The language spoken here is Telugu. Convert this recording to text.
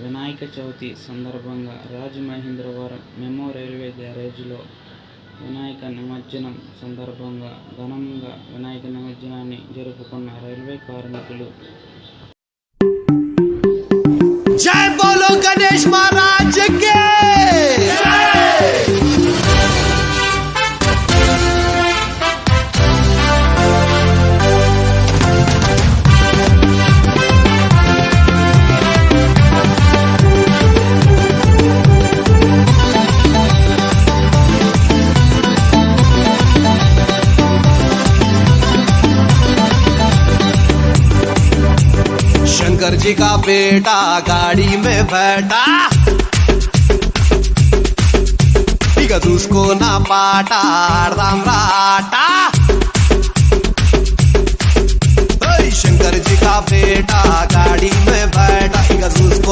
వినాయక చవితి సందర్భంగా రాజమహేంద్రవరం మెమో రైల్వే గ్యారేజ్లో వినాయక నిమజ్జనం సందర్భంగా ఘనంగా వినాయక నిమజ్జనాన్ని జరుపుకున్న రైల్వే కార్మికులు. जय बोलो गणेश महाराज के शंकर जी का बेटा गाड़ी में बैठा, उसको ना पाटा राम राटा। शंकर जी का बेटा गाड़ी में बैठा, उसको